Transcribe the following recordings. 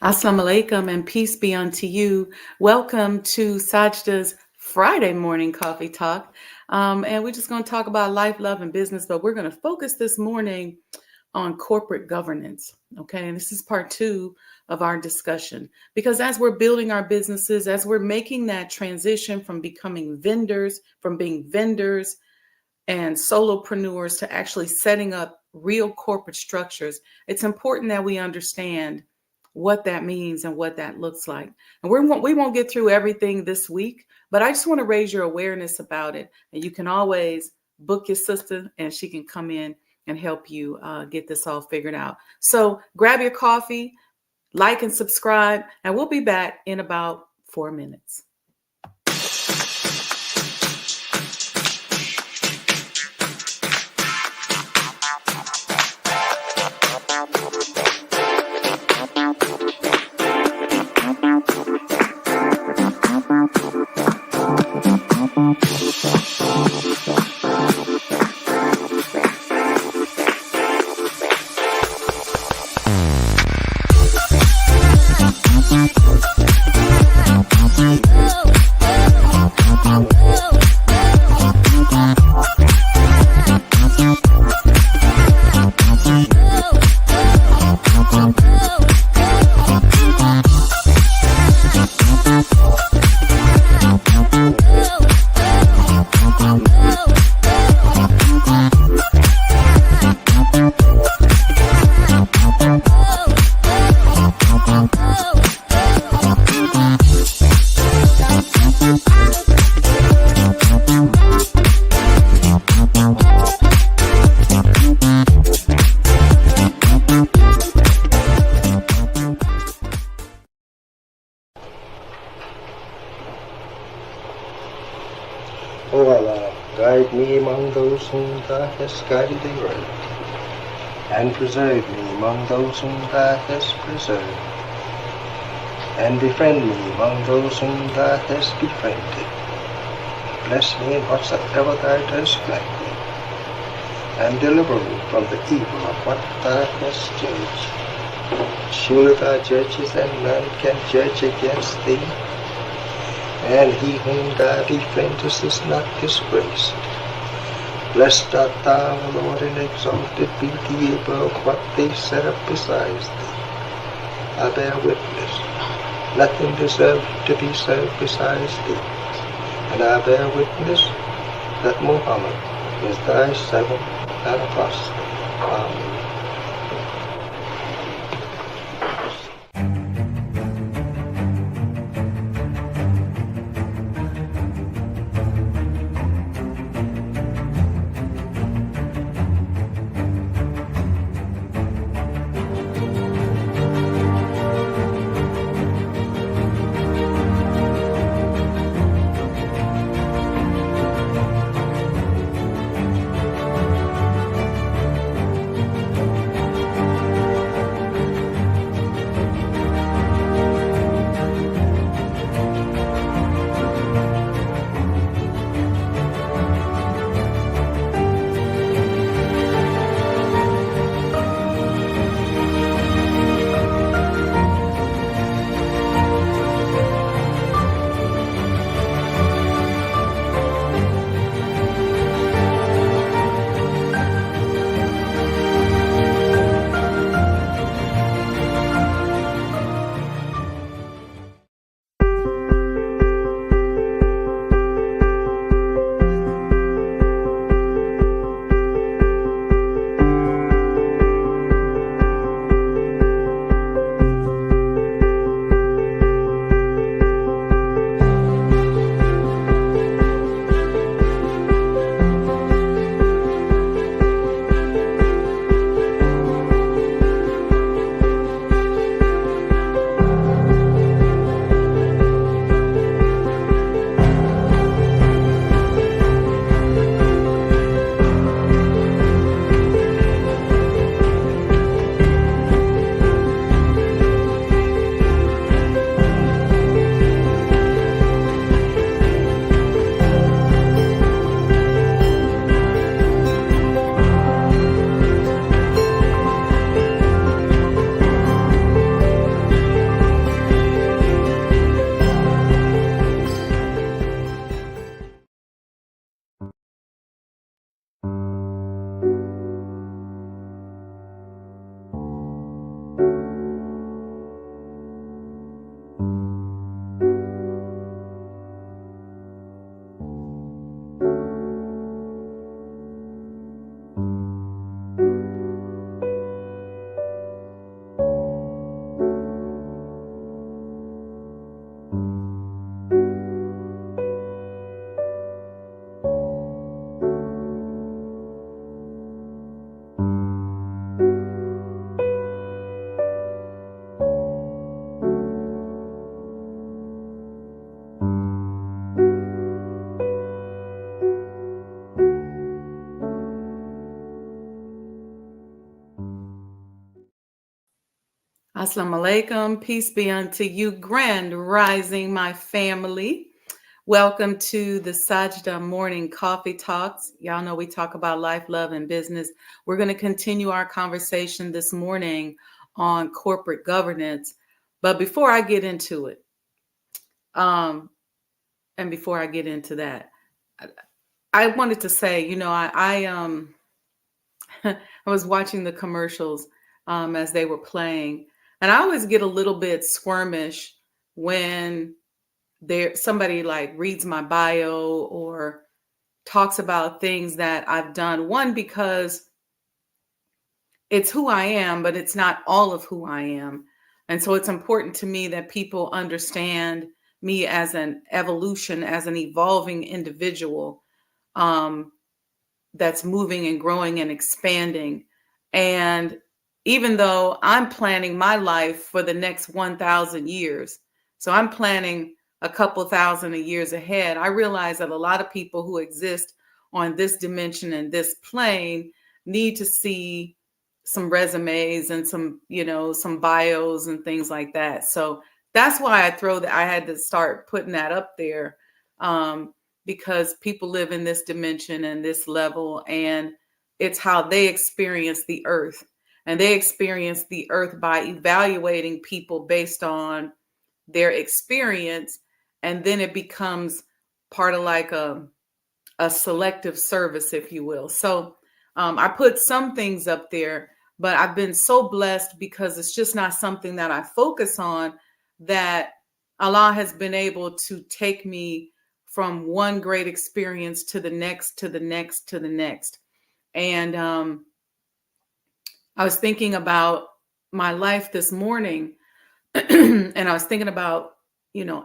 Assalamu alaikum and peace be unto you. Welcome to Sajda's Friday morning coffee talk. And we're just going to talk about life, love, and business, but we're going to focus this morning on corporate governance. Okay. And this is part two of our discussion because as we're building our businesses, as we're making that transition from becoming vendors, from being vendors and solopreneurs to actually setting up real corporate structures, it's important that we understand what that means and what that looks like. And we won't get through everything this week, but I just want to raise your awareness about it. And you can always book your sister and she can come in and help you get this all figured out. So grab your coffee, like and subscribe, and we'll be back in about 4 minutes. O Allah, guide me among those whom Thou hast guided aright, and preserve me among those whom Thou hast preserved, and befriend me among those whom Thou hast befriended. Bless me in whatsoever Thou dost grant me, and deliver me from the evil of what Thou hast judged. Surely Thou judgest, and none can judge against Thee, and he whom Thou defendest is not disgraced. Blessed art Thou, O Lord, and exalted be Thee above what they set up besides Thee. I bear witness, nothing deserves to be served besides Thee, and I bear witness that Muhammad is Thy servant and apostle. Amen. Assalamu alaikum. Peace be unto you. Grand rising, my family. Welcome to the Sajda Morning Coffee Talks. Y'all know we talk about life, love, and business. We're going to continue our conversation this morning on corporate governance. But before I get into it, and before I get into that, I wanted to say, I I was watching the commercials as they were playing, and I always get a little bit squirmish when somebody like reads my bio or talks about things that I've done. One, because it's who I am, but it's not all of who I am. And so it's important to me that people understand me as an evolution, as an evolving individual. That's moving and growing and expanding. And even though I'm planning my life for the next 1,000 years, so I'm planning a couple thousand of years ahead, I realize that a lot of people who exist on this dimension and this plane need to see some resumes and some bios and things like that. So that's why I had to start putting that up there. Because people live in this dimension and this level, and it's how they experience the earth. And they experience the earth by evaluating people based on their experience. And then it becomes part of like a selective service, if you will. So I put some things up there, but I've been so blessed because it's just not something that I focus on, that Allah has been able to take me from one great experience to the next, to the next, to the next. And I was thinking about my life this morning, and I was thinking about,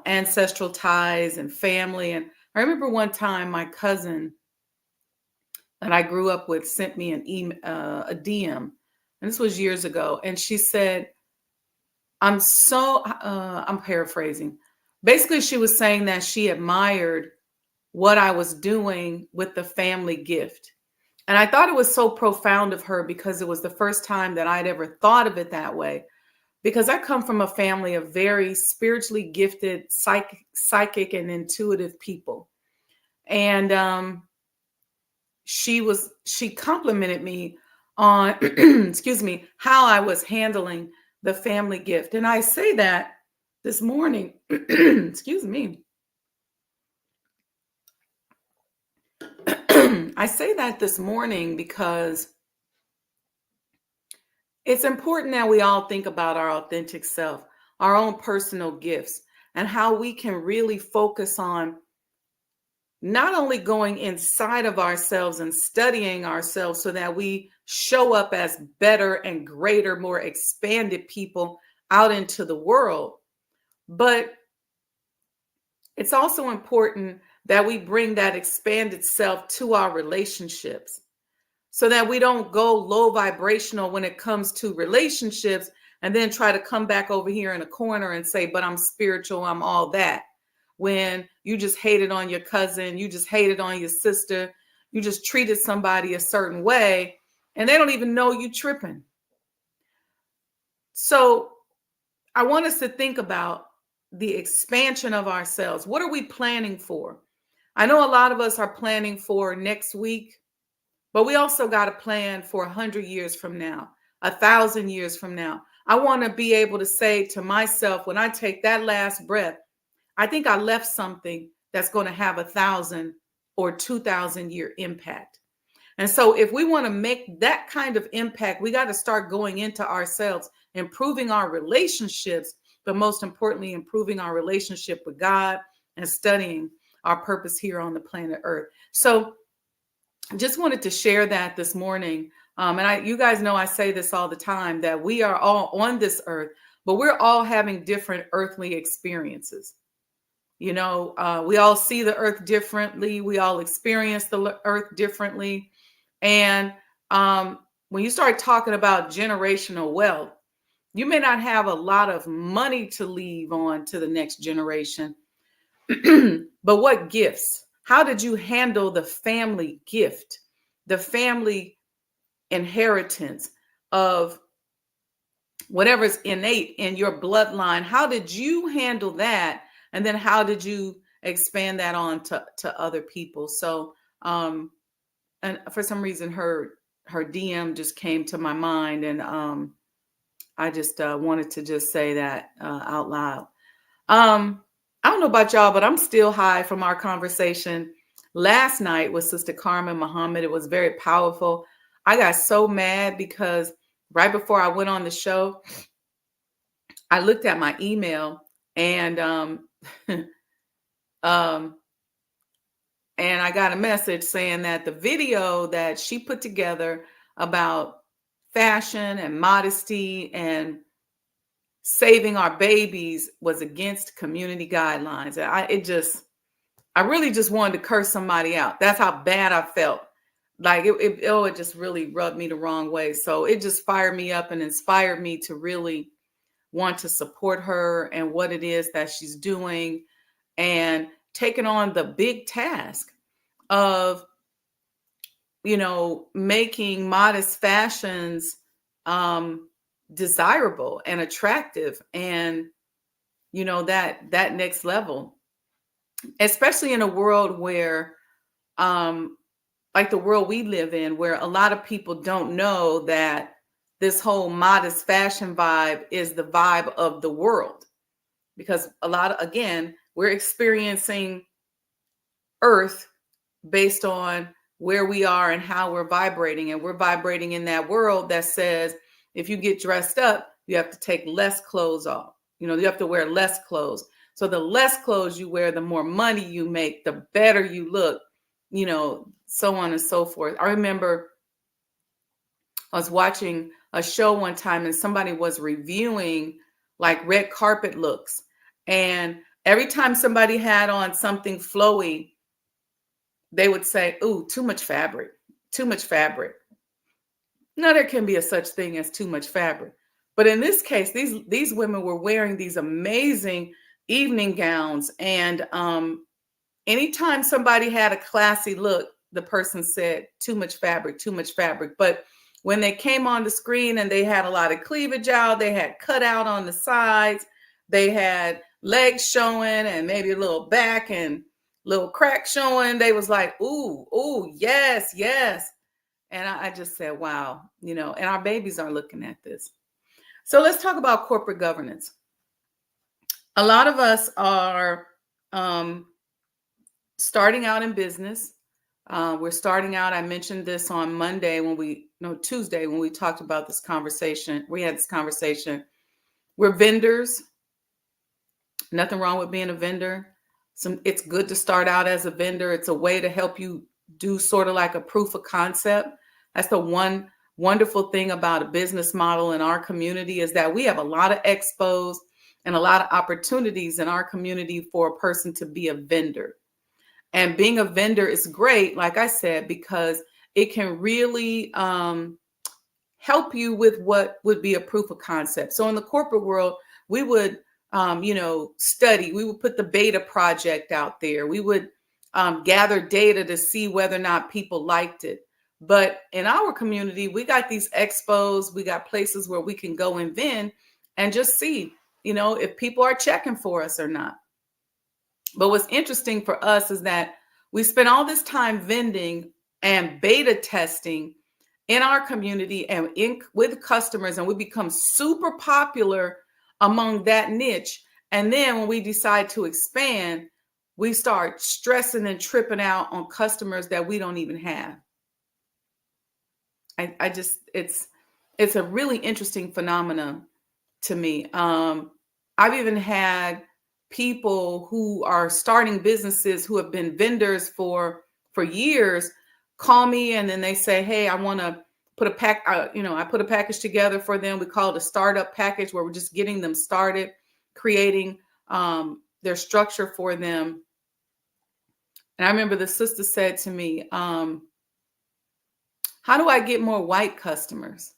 ancestral ties and family. And I remember one time my cousin that I grew up with sent me a DM, and this was years ago. And she said, I'm paraphrasing. Basically, she was saying that she admired what I was doing with the family gift. And I thought it was so profound of her because it was the first time that I'd ever thought of it that way. Because I come from a family of very spiritually gifted, psychic and intuitive people. And she complimented me on, excuse me, how I was handling the family gift. And I say that this morning, excuse me. I say that this morning because it's important that we all think about our authentic self, our own personal gifts, and how we can really focus on not only going inside of ourselves and studying ourselves so that we show up as better and greater, more expanded people out into the world, but it's also important that we bring that expanded self to our relationships so that we don't go low vibrational when it comes to relationships and then try to come back over here in a corner and say, but I'm spiritual, I'm all that. When you just hated on your cousin, you just hated on your sister, you just treated somebody a certain way and they don't even know you tripping. So I want us to think about the expansion of ourselves. What are we planning for? I know a lot of us are planning for next week, but we also got to plan for 100 years from now, 1,000 years from now. I want to be able to say to myself, when I take that last breath, I think I left something that's going to have 1,000 or 2,000 year impact. And so if we want to make that kind of impact, we got to start going into ourselves, improving our relationships, but most importantly, improving our relationship with God and studying our purpose here on the planet Earth. So I just wanted to share that this morning. You guys know I say this all the time, that we are all on this earth, but we're all having different earthly experiences. We all see the earth differently. We all experience the earth differently. And when you start talking about generational wealth, you may not have a lot of money to leave on to the next generation, but what gifts? How did you handle the family gift, the family inheritance of whatever's innate in your bloodline, how did you handle that? And then how did you expand that on to other people? So, and for some reason, her DM just came to my mind, and I just wanted to just say that out loud. I don't know about y'all, but I'm still high from our conversation last night with Sister Carmen Muhammad. It was very powerful. I got so mad because right before I went on the show, I looked at my email and um, and I got a message saying that the video that she put together about fashion and modesty and saving our babies was against community guidelines. And I really just wanted to curse somebody out. That's how bad I felt. Like it just really rubbed me the wrong way. So it just fired me up and inspired me to really want to support her and what it is that she's doing and taking on the big task of, making modest fashions desirable and attractive and, that next level, especially in a world where, like the world we live in, where a lot of people don't know that this whole modest fashion vibe is the vibe of the world. Because again, we're experiencing Earth based on where we are and how we're vibrating. And we're vibrating in that world that says, if you get dressed up, you have to take less clothes off. You have to wear less clothes. So the less clothes you wear, the more money you make, the better you look, so on and so forth. I remember I was watching a show one time and somebody was reviewing like red carpet looks. And every time somebody had on something flowy, they would say, "Ooh, too much fabric, too much fabric." Now, there can be a such thing as too much fabric. But in this case, these women were wearing these amazing evening gowns. And anytime somebody had a classy look, the person said, "Too much fabric, too much fabric." But when they came on the screen and they had a lot of cleavage out, they had cut out on the sides, they had legs showing and maybe a little back and little crack showing, they was like, ooh, yes, yes. And I just said, wow, and our babies are looking at this. So let's talk about corporate governance. A lot of us are starting out in business. We're starting out. I mentioned this on Tuesday when we talked about this conversation. We had this conversation. We're vendors. Nothing wrong with being a vendor. It's good to start out as a vendor. It's a way to help you do sort of like a proof of concept. That's the one wonderful thing about a business model in our community, is that we have a lot of expos and a lot of opportunities in our community for a person to be a vendor. And being a vendor is great, like I said, because it can really help you with what would be a proof of concept. So in the corporate world, we would study. We would put the beta project out there. We would gather data to see whether or not people liked it. But in our community, we got these expos. We got places where we can go and vend and just see, if people are checking for us or not. But what's interesting for us is that we spend all this time vending and beta testing in our community and with customers, and we become super popular among that niche. And then when we decide to expand, we start stressing and tripping out on customers that we don't even have. It's a really interesting phenomenon to me. I've even had people who are starting businesses who have been vendors for years call me, and then they say, "Hey, I want to put I put a package together for them. We call it a startup package, where we're just getting them started, creating their structure for them." And I remember the sister said to me, "How do I get more white customers?"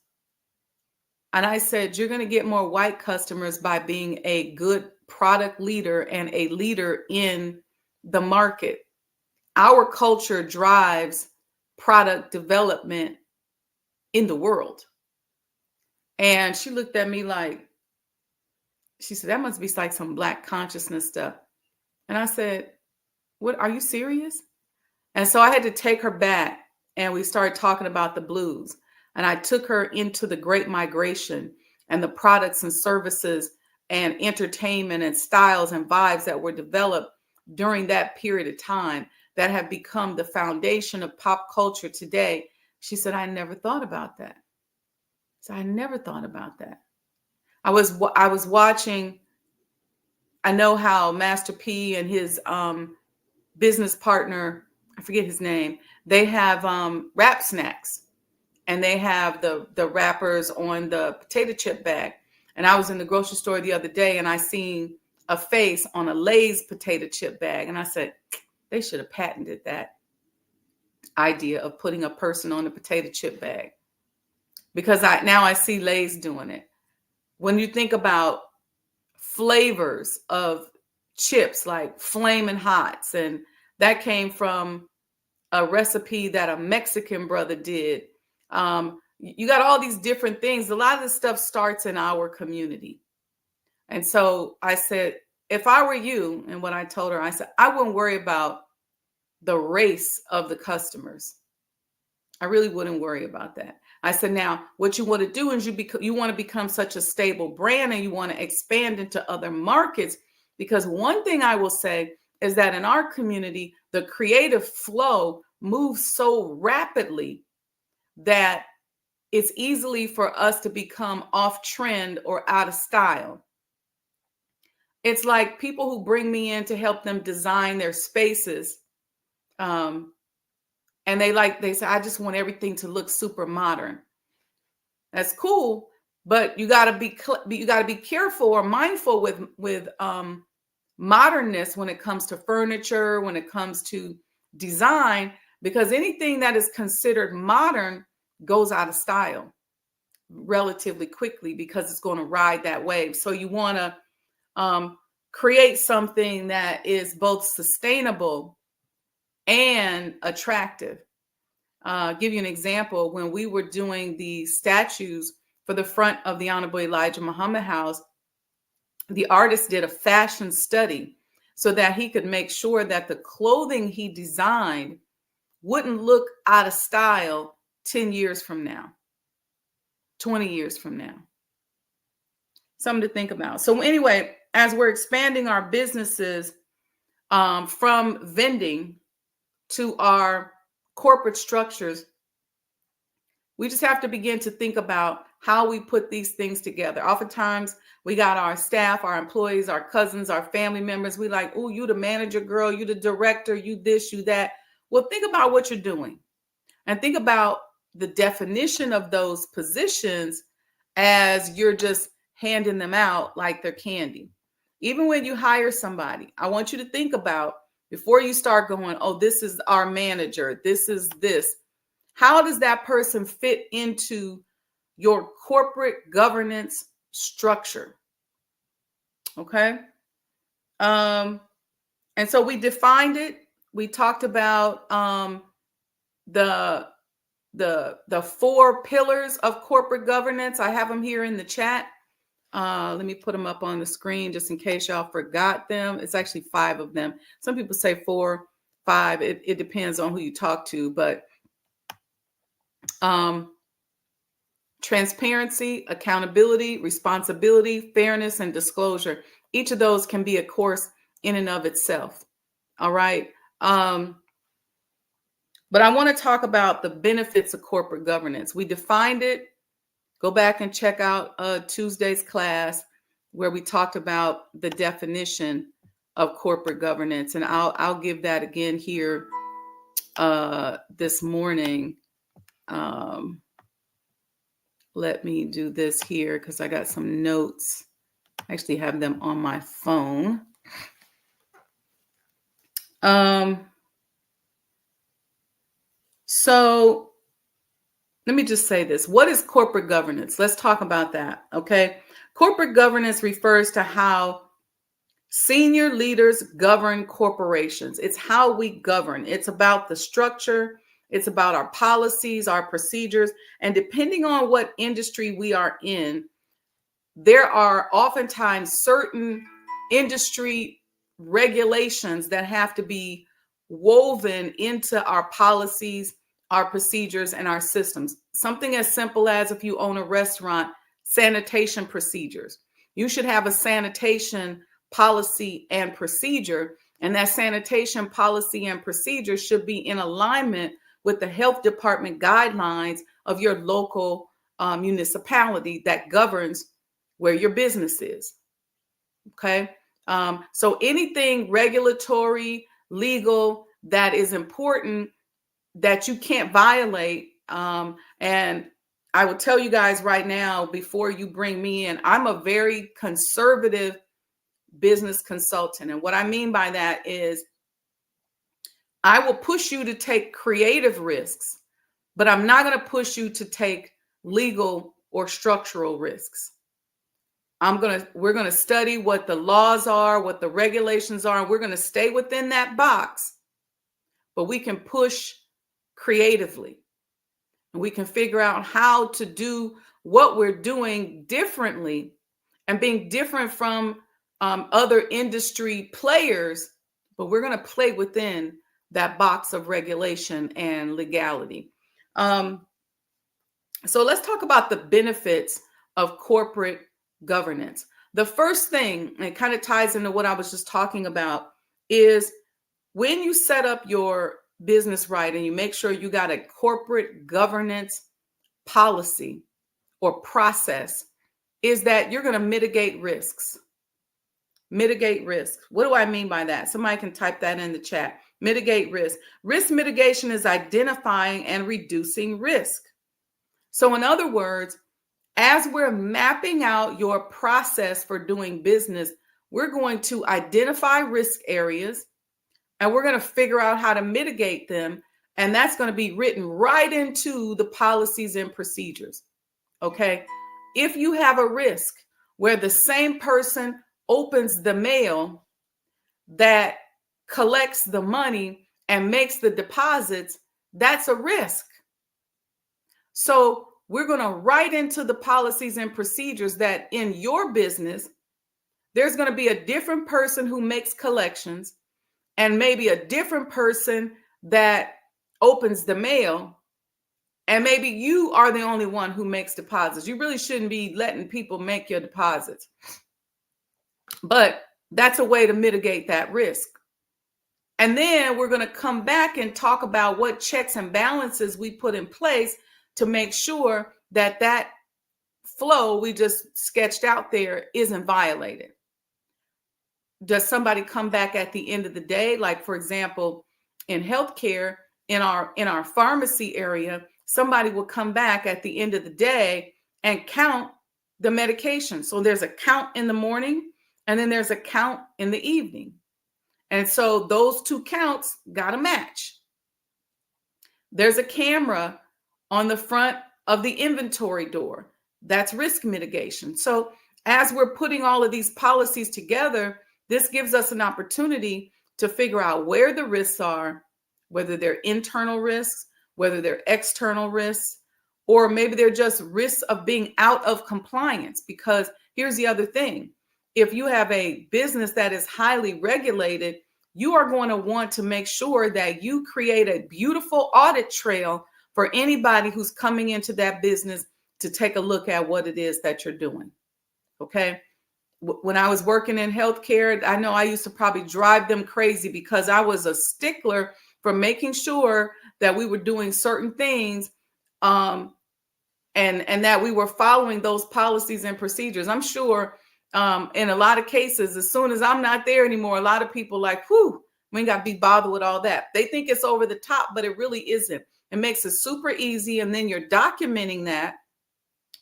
And I said, "You're going to get more white customers by being a good product leader and a leader in the market. Our culture drives product development in the world. And she looked at me like, she said, that must be like some Black consciousness stuff. And I said, what, are you serious? And so I had to take her back and we started talking about the blues. And I took her into the Great Migration and the products and services and entertainment and styles and vibes that were developed during that period of time that have become the foundation of pop culture today. She said, I never thought about that. So I never thought about that. I was watching, I know how Master P and his business partner, I forget his name, they have rap snacks and they have the wrappers on the potato chip bag. And I was in the grocery store the other day and I seen a face on a Lay's potato chip bag. And I said, they should have patented that idea of putting a person on a potato chip bag, because now I see Lay's doing it. When you think about flavors of chips like Flamin' Hots, and that came from a recipe that a Mexican brother did. You got all these different things. A lot of this stuff starts in our community. And so I said, if I were you, and what I told her, I said, I wouldn't worry about the race of the customers. I really wouldn't worry about that. I said, now, what you want to do is you want to become such a stable brand and you want to expand into other markets. Because one thing I will say is that in our community, the creative flow moves so rapidly that it's easily for us to become off trend or out of style. It's like people who bring me in to help them design their spaces. And they say, I just want everything to look super modern. That's cool, but you got to be careful or mindful with modernness when it comes to furniture, when it comes to design, because anything that is considered modern goes out of style relatively quickly because it's going to ride that wave. So you want to create something that is both sustainable and attractive. Give you an example. When we were doing the statues for the front of the Honorable Elijah Muhammad House, the artist did a fashion study so that he could make sure that the clothing he designed wouldn't look out of style 10 years from now, 20 years from now. Something to think about. So anyway, as we're expanding our businesses from vending to our corporate structures, we just have to begin to think about how we put these things together. Oftentimes, we got our staff, our employees, our cousins, our family members. We like, oh, you the manager, girl, you the director, you this, you that. Well, think about what you're doing and think about the definition of those positions as you're just handing them out like they're candy. Even when you hire somebody, I want you to think about, before you start going, oh, this is our manager, this is this. How does that person fit into your corporate governance structure? Okay. And so we defined it. We talked about the 4 pillars of corporate governance. I have them here in the chat. Let me put them up on the screen just in case y'all forgot them. It's actually 5 of them. Some people say 4, 5. It depends on who you talk to, but transparency, accountability, responsibility, fairness, and disclosure. Each of those can be a course in and of itself. All right. But I want to talk about the benefits of corporate governance. We defined it. Go back and check out Tuesday's class where we talked about the definition of corporate governance. And I'll give that again here this morning. Let me do this here because I got some notes. I actually have them on my phone. So let me just say this. What is corporate governance? Let's talk about that. Okay. Corporate governance refers to how senior leaders govern corporations. It's how we govern. It's about the structure It's about our policies, our procedures, and depending on what industry we are in, there are oftentimes certain industry regulations that have to be woven into our policies, our procedures, and our systems. Something as simple as, if you own a restaurant, sanitation procedures. You should have a sanitation policy and procedure, and that sanitation policy and procedure should be in alignment with the health department guidelines of your local municipality that governs where your business is. Okay. So anything regulatory, legal, that is important that you can't violate. And I will tell you guys right now, before you bring me in, I'm a very conservative business consultant. And what I mean by that is I will push you to take creative risks, but I'm not going to push you to take legal or structural risks. We're going to study what the laws are, what the regulations are, and we're going to stay within that box, but we can push creatively. And we can figure out how to do what we're doing differently and being different from other industry players, but we're going to play within that box of regulation and legality. So let's talk about the benefits of corporate governance. The first thing, and it kind of ties into what I was just talking about, is when you set up your business right and you make sure you got a corporate governance policy or process, is that you're going to mitigate risks. Mitigate risk. What do I mean by that? Somebody can type that in the chat. Mitigate risk. Risk mitigation is identifying and reducing risk. So in other words, as we're mapping out your process for doing business, we're going to identify risk areas and we're going to figure out how to mitigate them. And that's going to be written right into the policies and procedures. Okay. If you have a risk where the same person opens the mail that collects the money and makes the deposits, that's a risk. So we're going to write into the policies and procedures that in your business, there's going to be a different person who makes collections and maybe a different person that opens the mail. And maybe you are the only one who makes deposits. You really shouldn't be letting people make your deposits. But that's a way to mitigate that risk. And then we're going to come back and talk about what checks and balances we put in place to make sure that that flow we just sketched out there isn't violated. Does somebody come back at the end of the day? Like, for example, in healthcare, in our pharmacy area, somebody will come back at the end of the day and count the medication. So there's a count in the morning and then there's a count in the evening. And so those two counts got to match. There's a camera on the front of the inventory door. That's risk mitigation. So as we're putting all of these policies together, this gives us an opportunity to figure out where the risks are, whether they're internal risks, whether they're external risks, or maybe they're just risks of being out of compliance. Because here's the other thing. If you have a business that is highly regulated, you are going to want to make sure that you create a beautiful audit trail for anybody who's coming into that business to take a look at what it is that you're doing. Okay. When I was working in healthcare, I know I used to probably drive them crazy because I was a stickler for making sure that we were doing certain things and that we were following those policies and procedures. I'm sure in a lot of cases, as soon as I'm not there anymore, a lot of people like, whew, we ain't got to be bothered with all that. They think it's over the top, but it really isn't. It makes it super easy. And then you're documenting that,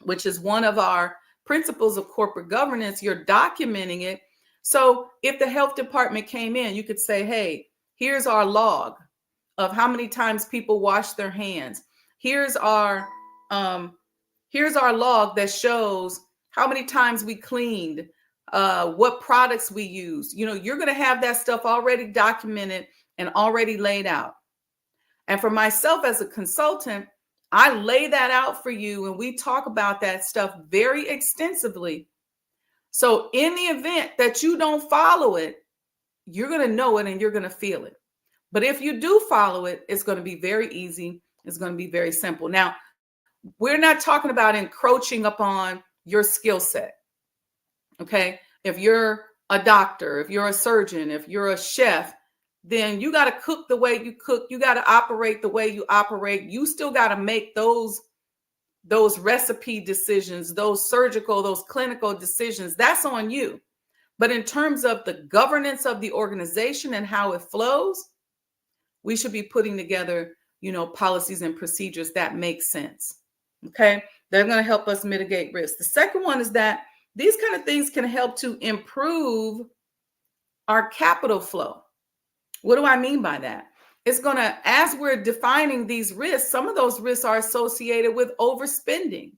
which is one of our principles of corporate governance. You're documenting it. So if the health department came in, you could say, hey, here's our log of how many times people wash their hands. Here's our log that shows how many times we cleaned, what products we used. You know, you're going to have that stuff already documented and already laid out. And for myself as a consultant, I lay that out for you and we talk about that stuff very extensively. So in the event that you don't follow it, you're going to know it and you're going to feel it. But if you do follow it, it's going to be very easy. It's going to be very simple. Now, we're not talking about encroaching upon your skill set. Okay. If you're a doctor, if you're a surgeon, if you're a chef, then you got to cook the way you cook. You got to operate the way you operate. You still got to make those recipe decisions, those surgical, those clinical decisions. That's on you. But in terms of the governance of the organization and how it flows, we should be putting together, policies and procedures that make sense. Okay. They're going to help us mitigate risk. The second one is that these kind of things can help to improve our capital flow. What do I mean by that? It's going to, as we're defining these risks, some of those risks are associated with overspending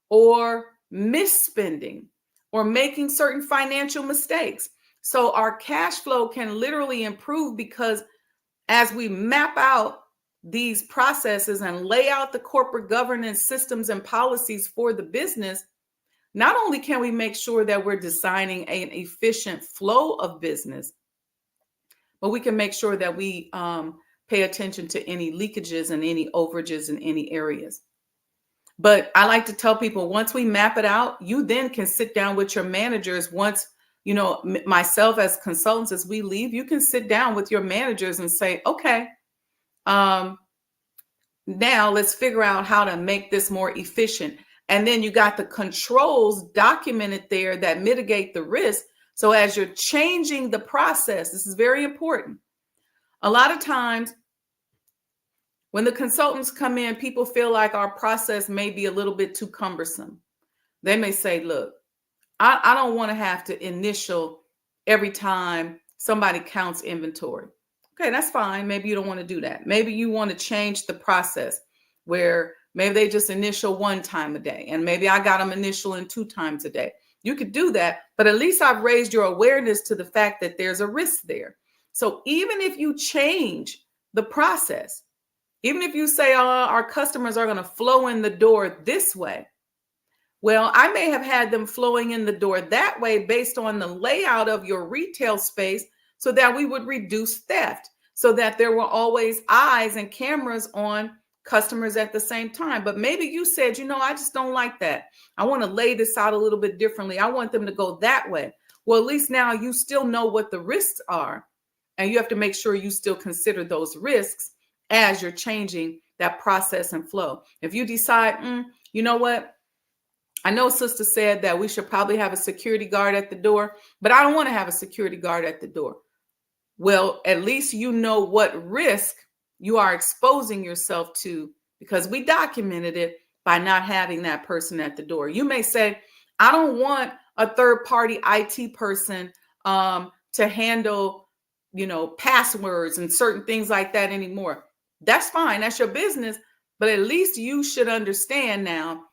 or misspending or making certain financial mistakes. So our cash flow can literally improve because as we map out these processes and lay out the corporate governance systems and policies for the business, not only can we make sure that we're designing an efficient flow of business, but we can make sure that we pay attention to any leakages and any overages in any areas. But I like to tell people, once we map it out, you then can sit down with your managers. Once, myself as consultants, as we leave, you can sit down with your managers and say, okay, now let's figure out how to make this more efficient. And then you got the controls documented there that mitigate the risk. So as you're changing the process, this is very important. A lot of times when the consultants come in, people feel like our process may be a little bit too cumbersome. They may say, look, I don't want to have to initial every time somebody counts inventory. Okay, that's fine. Maybe you don't want to do that. Maybe you want to change the process where maybe they just initial one time a day. And maybe I got them initialing 2 times a day. You could do that, but at least I've raised your awareness to the fact that there's a risk there. So even if you change the process, even if you say, our customers are going to flow in the door this way, well, I may have had them flowing in the door that way based on the layout of your retail space so that we would reduce theft, so that there were always eyes and cameras on customers at the same time. But maybe you said, I just don't like that. I want to lay this out a little bit differently. I want them to go that way. Well, at least now you still know what the risks are, and you have to make sure you still consider those risks as you're changing that process and flow. If you decide, you know what? I know sister said that we should probably have a security guard at the door, but I don't want to have a security guard at the door. Well, at least you know what risk you are exposing yourself to because we documented it by not having that person at the door. You may say, I don't want a third-party IT person to handle, passwords and certain things like that anymore. That's fine. That's your business. But at least you should understand now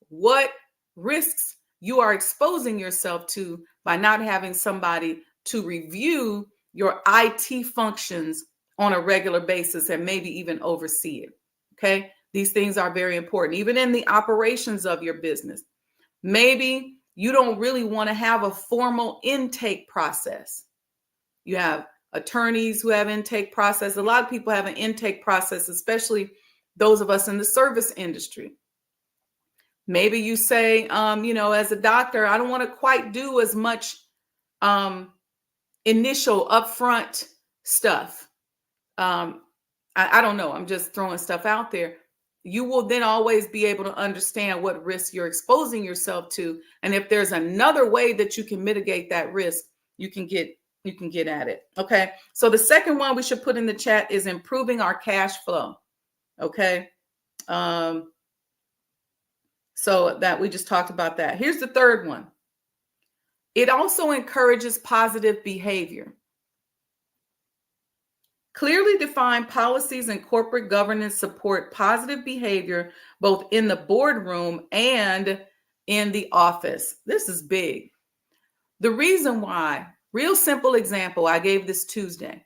what risks you are exposing yourself to by not having somebody to review your IT functions on a regular basis and maybe even oversee it. Okay. These things are very important, even in the operations of your business. Maybe you don't really want to have a formal intake process. You have attorneys who have intake process. A lot of people have an intake process, especially those of us in the service industry. Maybe you say, as a doctor, I don't want to quite do as much initial upfront stuff. I don't know. I'm just throwing stuff out there. You will then always be able to understand what risk you're exposing yourself to. And if there's another way that you can mitigate that risk, you can get at it. Okay. So the second one we should put in the chat is improving our cash flow. Okay. So that we just talked about that. Here's the third one. It also encourages positive behavior. Clearly defined policies and corporate governance support positive behavior, both in the boardroom and in the office. This is big. The reason why, real simple example, I gave this Tuesday.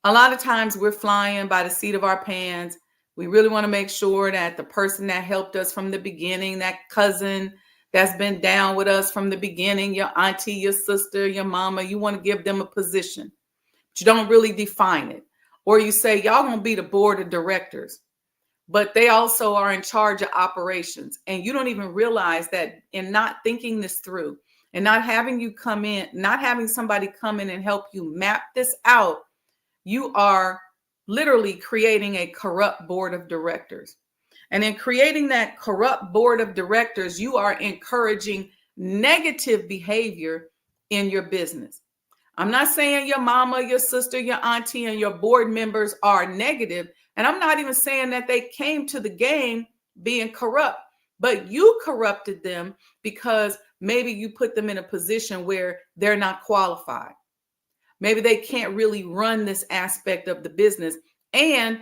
A lot of times we're flying by the seat of our pants. We really want to make sure that the person that helped us from the beginning, that cousin that's been down with us from the beginning, your auntie, your sister, your mama, you want to give them a position, but you don't really define it. Or you say, y'all gonna be the board of directors, but they also are in charge of operations. And you don't even realize that in not thinking this through and not having you come in, not having somebody come in and help you map this out, you are literally creating a corrupt board of directors. And in creating that corrupt board of directors, you are encouraging negative behavior in your business. I'm not saying your mama, your sister, your auntie, and your board members are negative. And I'm not even saying that they came to the game being corrupt, but you corrupted them because maybe you put them in a position where they're not qualified. Maybe they can't really run this aspect of the business. And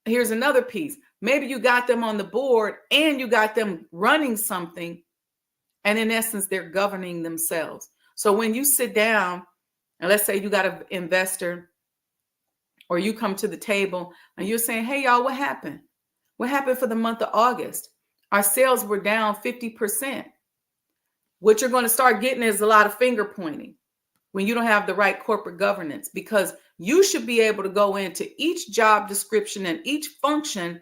here's another piece. Maybe you got them on the board and you got them running something. And in essence, they're governing themselves. So when you sit down and let's say you got an investor or you come to the table and you're saying, hey, y'all, what happened? What happened for the month of August? Our sales were down 50%. What you're going to start getting is a lot of finger pointing when you don't have the right corporate governance, because you should be able to go into each job description and each function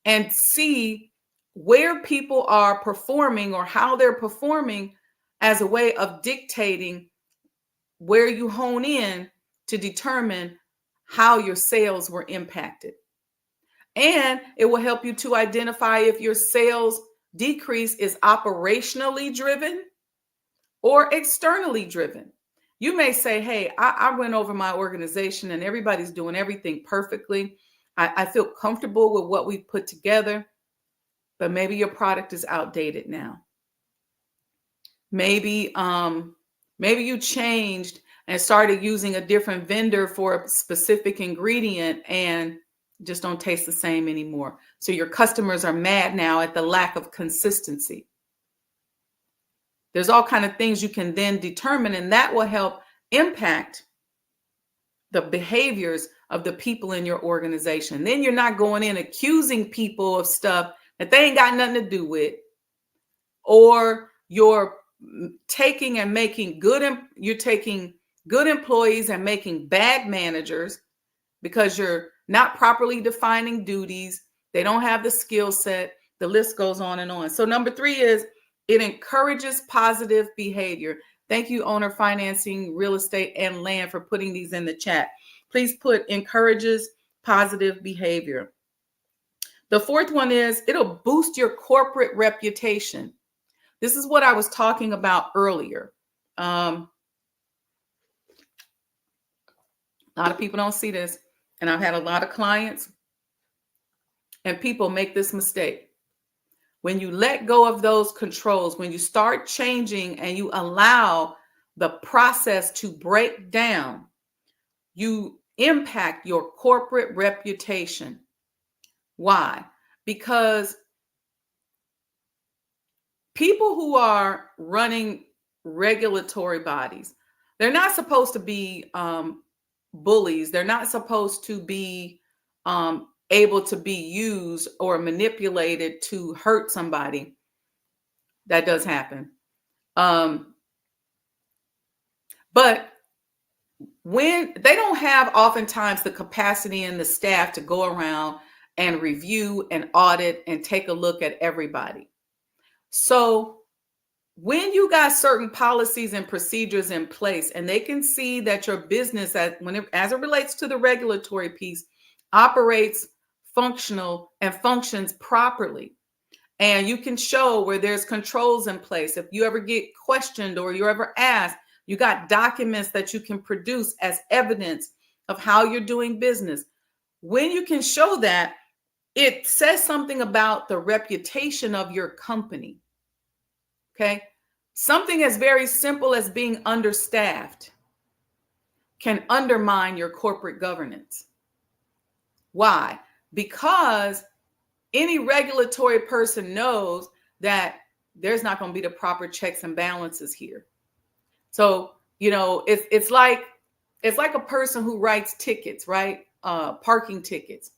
and see where people are performing or how they're performing as a way of dictating where you hone in to determine how your sales were impacted. And it will help you to identify if your sales decrease is operationally driven or externally driven. You may say, hey, I went over my organization and everybody's doing everything perfectly. I feel comfortable with what we've put together, but maybe your product is outdated now. Maybe you changed and started using a different vendor for a specific ingredient and just don't taste the same anymore. So your customers are mad now at the lack of consistency. There's all kinds of things you can then determine, and that will help impact the behaviors of the people in your organization. Then you're not going in accusing people of stuff that they ain't got nothing to do with, or you're taking good employees and making bad managers because you're not properly defining duties. They don't have the skill set. The list goes on and on. So number 3 is it encourages positive behavior. Thank you, Owner Financing, Real Estate, and Land for putting these in the chat. Please put encourages positive behavior. The 4th one is it'll boost your corporate reputation. This is what I was talking about earlier. A lot of people don't see this, and I've had a lot of clients and people make this mistake. When you let go of those controls, when you start changing and you allow the process to break down, you impact your corporate reputation. Why? Because people who are running regulatory bodies, they're not supposed to be bullies. They're not supposed to be able to be used or manipulated to hurt somebody. That does happen. But when they don't have oftentimes the capacity and the staff to go around and review and audit and take a look at everybody. So when you got certain policies and procedures in place and they can see that your business, as it relates to the regulatory piece, operates functional and functions properly, and you can show where there's controls in place. If you ever get questioned or you're ever asked, you got documents that you can produce as evidence of how you're doing business. When you can show that, it says something about the reputation of your company. Okay. Something as very simple as being understaffed can undermine your corporate governance. Why? Because any regulatory person knows that there's not going to be the proper checks and balances here. So, it's like it's like a person who writes tickets, right? Parking tickets.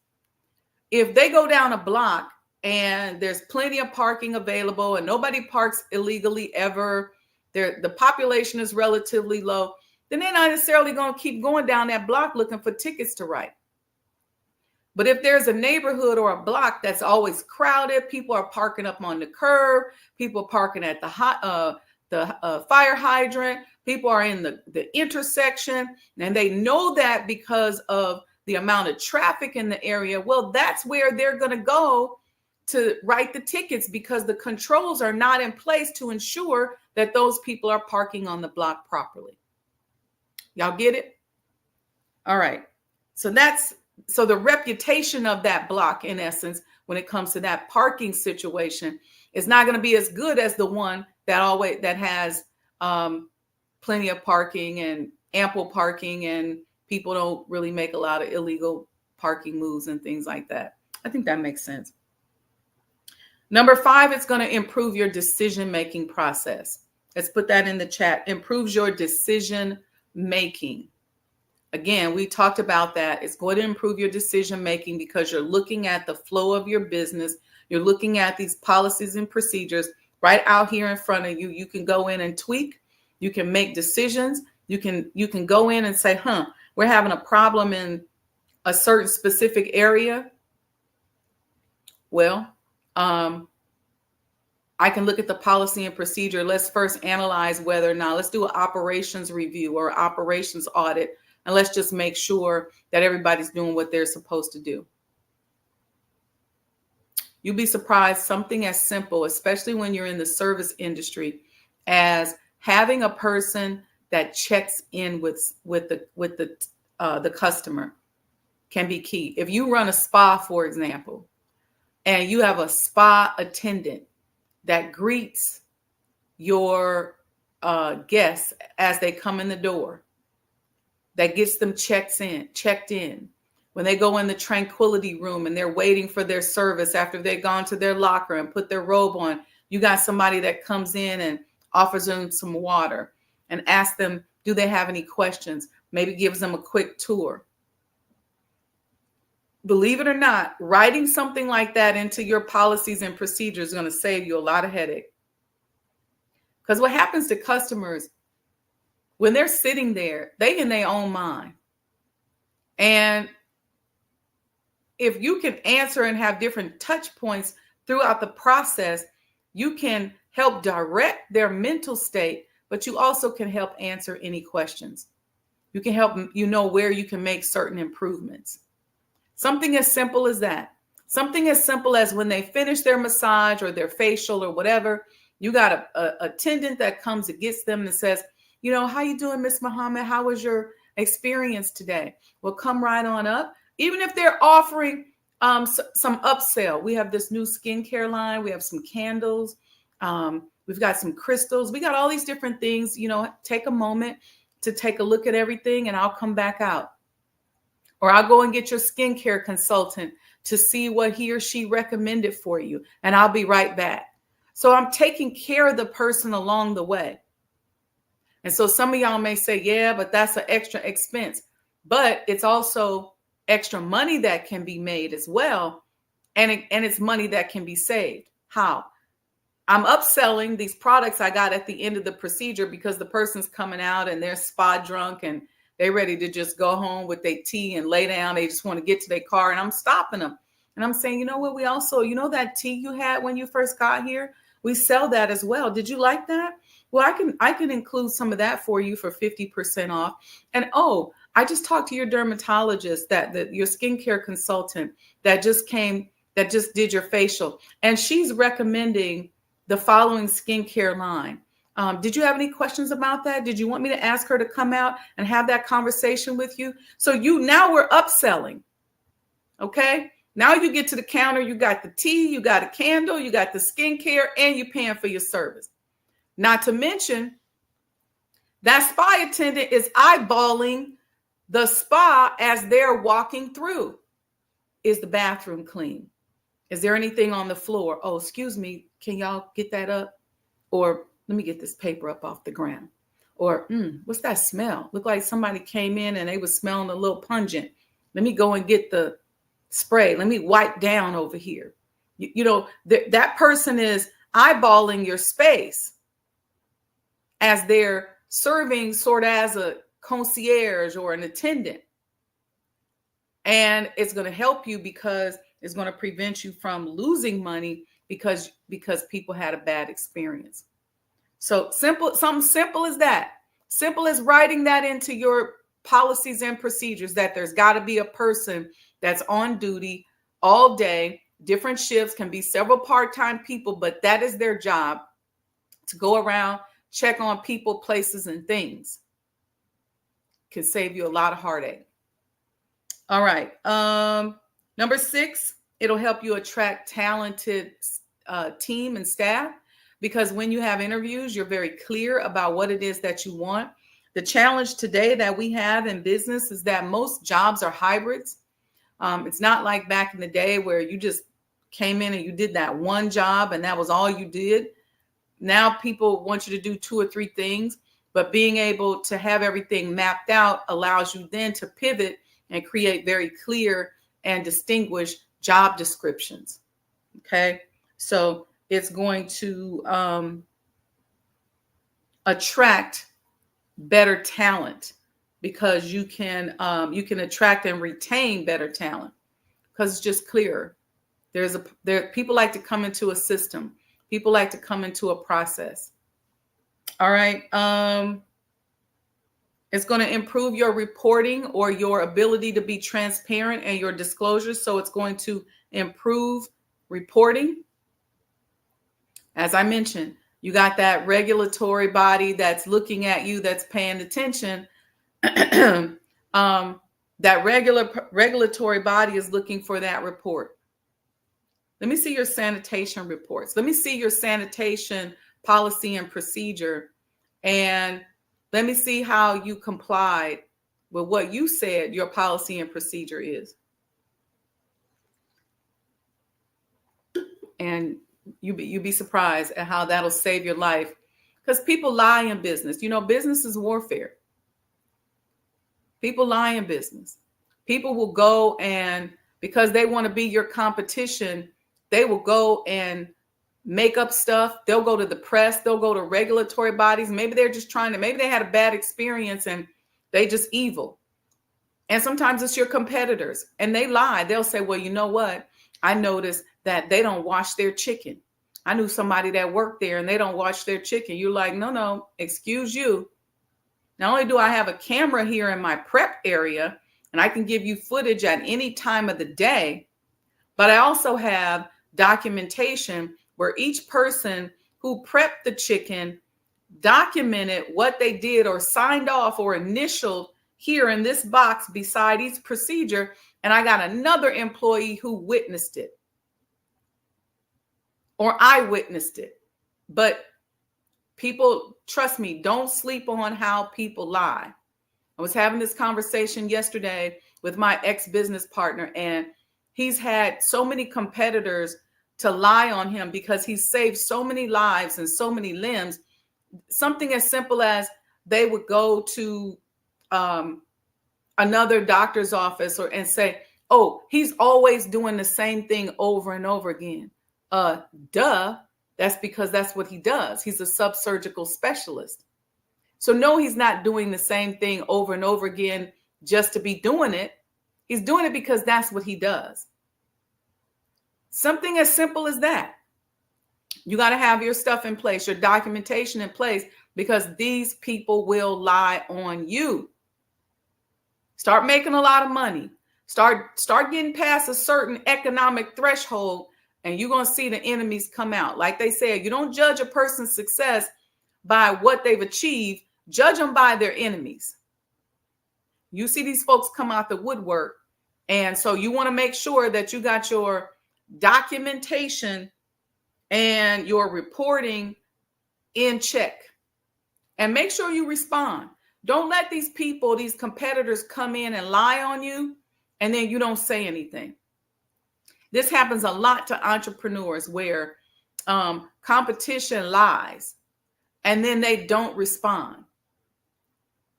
If they go down a block and there's plenty of parking available and nobody parks illegally ever, the population is relatively low, then they're not necessarily going to keep going down that block looking for tickets to write. But if there's a neighborhood or a block that's always crowded, people are parking up on the curb, people parking at the fire hydrant, people are in the intersection, and they know that because of the amount of traffic in the area, well, that's where they're going to go to write the tickets, because the controls are not in place to ensure that those people are parking on the block properly. Y'all get it? All right. So the reputation of that block, in essence, when it comes to that parking situation, is not going to be as good as the one that has plenty of parking and ample parking, and people don't really make a lot of illegal parking moves and things like that. I think that makes sense. Number 5, it's going to improve your decision-making process. Let's put that in the chat. Improves your decision-making. Again, we talked about that. It's going to improve your decision-making because you're looking at the flow of your business. You're looking at these policies and procedures right out here in front of you. You can go in and tweak. You can make decisions. You can go in and say, we're having a problem in a certain specific area. Well, I can look at the policy and procedure. Let's first analyze whether or not, let's do an operations review or operations audit, and let's just make sure that everybody's doing what they're supposed to do. You'd be surprised, something as simple, especially when you're in the service industry, as having a person that checks in with the customer can be key. If you run a spa, for example, and you have a spa attendant that greets your guests as they come in the door, that gets them checked in. When they go in the tranquility room and they're waiting for their service after they've gone to their locker and put their robe on, you got somebody that comes in and offers them some water and asks them, do they have any questions? Maybe gives them a quick tour. Believe it or not, writing something like that into your policies and procedures is going to save you a lot of headache. Because what happens to customers, when they're sitting there, they in their own mind. And if you can answer and have different touch points throughout the process, you can help direct their mental state, but you also can help answer any questions. You can help where you can make certain improvements. Something as simple as that. Something as simple as when they finish their massage or their facial or whatever, you got a attendant that comes and gets them and says, how you doing, Miss Muhammad? How was your experience today? Well, come right on up. Even if they're offering some upsell, we have this new skincare line. We have some candles. We've got some crystals. We got all these different things. Take a moment to take a look at everything, and I'll come back out. Or I'll go and get your skincare consultant to see what he or she recommended for you, and I'll be right back. So I'm taking care of the person along the way. And so some of y'all may say, yeah, but that's an extra expense. But it's also extra money that can be made as well. And it's money that can be saved. How? I'm upselling these products I got at the end of the procedure because the person's coming out and they're spa drunk and they're ready to just go home with their tea and lay down. They just want to get to their car, and I'm stopping them. And I'm saying, you know what? We also, that tea you had when you first got here, we sell that as well. Did you like that? Well, I can include some of that for you for 50% off. And I just talked to your dermatologist, your skincare consultant that just did your facial, and she's recommending the following skincare line. Did you have any questions about that? Did you want me to ask her to come out and have that conversation with you? So now we're upselling. Okay. Now you get to the counter, you got the tea, you got a candle, you got the skincare, and you're paying for your service. Not to mention that spa attendant is eyeballing the spa as they're walking through. Is the bathroom clean? Is there anything on the floor? Oh, excuse me. Can y'all get that up? Or let me get this paper up off the ground. Or what's that smell? Look like somebody came in and they was smelling a little pungent. Let me go and get the spray. Let me wipe down over here. That person is eyeballing your space as they're serving sort of as a concierge or an attendant. And it's going to help you because it's going to prevent you from losing money because people had a bad experience. So something simple as that. Simple as writing that into your policies and procedures, that there's got to be a person that's on duty all day. Different shifts, can be several part-time people, but that is their job, to go around, check on people, places, and things. Can save you a lot of heartache. All right. Number 6, it'll help you attract talented team and staff, because when you have interviews, you're very clear about what it is that you want. The challenge today that we have in business is that most jobs are hybrids. It's not like back in the day where you just came in and you did that one job and that was all you did. Now people want you to do 2 or 3 things, but being able to have everything mapped out allows you then to pivot and create very clear and distinguished job descriptions. Okay, so it's going to attract better talent, because you can attract and retain better talent because it's just clearer. People like to come into a system. People like to come into a process. All right. It's going to improve your reporting or your ability to be transparent and your disclosures. So it's going to improve reporting. As I mentioned, you got that regulatory body that's looking at you, that's paying attention. That regulatory body is looking for that report. Let me see your sanitation reports. Let me see your sanitation policy and procedure. And let me see how you complied with what you said your policy and procedure is. And you'd be surprised at how that'll save your life, because people lie in business. Business is warfare. People lie in business. People will go, and because they want to be your competition, they will go and make up stuff. They'll go to the press. They'll go to regulatory bodies. Maybe they're just maybe they had a bad experience and they just evil. And sometimes it's your competitors and they lie. They'll say, well, you know what? I noticed that they don't wash their chicken. I knew somebody that worked there and they don't wash their chicken. You're like, no, excuse you. Not only do I have a camera here in my prep area and I can give you footage at any time of the day, but I also have documentation where each person who prepped the chicken documented what they did or signed off or initialed here in this box beside each procedure. And I got another employee who witnessed it, or I witnessed it. But people, trust me, don't sleep on how people lie. I was having this conversation yesterday with my ex-business partner, and he's had so many competitors to lie on him because he's saved so many lives and so many limbs. Something as simple as they would go to another doctor's office and say, oh, he's always doing the same thing over and over again. Duh. That's because that's what he does. He's a subsurgical specialist. So no, he's not doing the same thing over and over again just to be doing it. He's doing it because that's what he does. Something as simple as that. You got to have your stuff in place, your documentation in place, because these people will lie on you. Start making a lot of money. Start getting past a certain economic threshold, and you're going to see the enemies come out. Like they said, you don't judge a person's success by what they've achieved. Judge them by their enemies. You see these folks come out the woodwork. And so you want to make sure that you got your documentation and your reporting in check. And make sure you respond. Don't let these people, these competitors, come in and lie on you, and then you don't say anything. This happens a lot to entrepreneurs where competition lies and then they don't respond.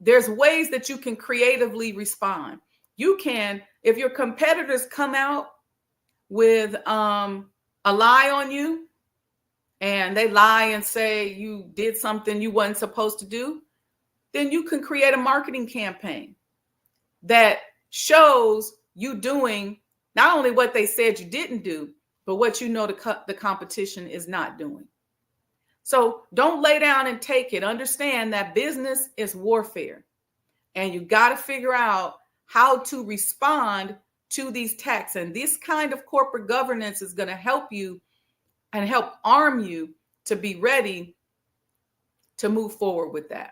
there's ways that you can creatively respond. You can, if your competitors come out with a lie on you, and they lie and say you did something you wasn't supposed to do, then you can create a marketing campaign that shows you doing not only what they said you didn't do, but what you know the competition is not doing. So don't lay down and take it. Understand that business is warfare, and you got to figure out how to respond to these attacks. And this kind of corporate governance is going to help you and help arm you to be ready to move forward with that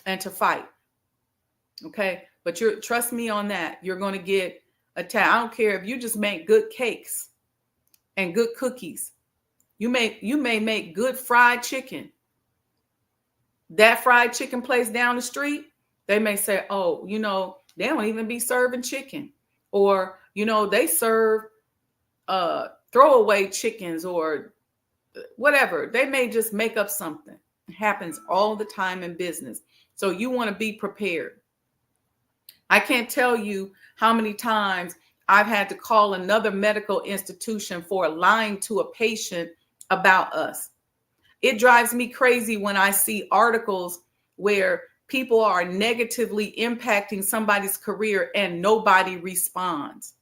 and to fight. Okay. But trust me on that. You're going to get attacked. I don't care if you just make good cakes and good cookies. You may make good fried chicken. That fried chicken place down the street, they may say, oh, they don't even be serving chicken. Or, they serve throwaway chickens or whatever. They may just make up something. It happens all the time in business. So you want to be prepared. I can't tell you how many times I've had to call another medical institution for lying to a patient about us. It drives me crazy when I see articles where people are negatively impacting somebody's career and nobody responds.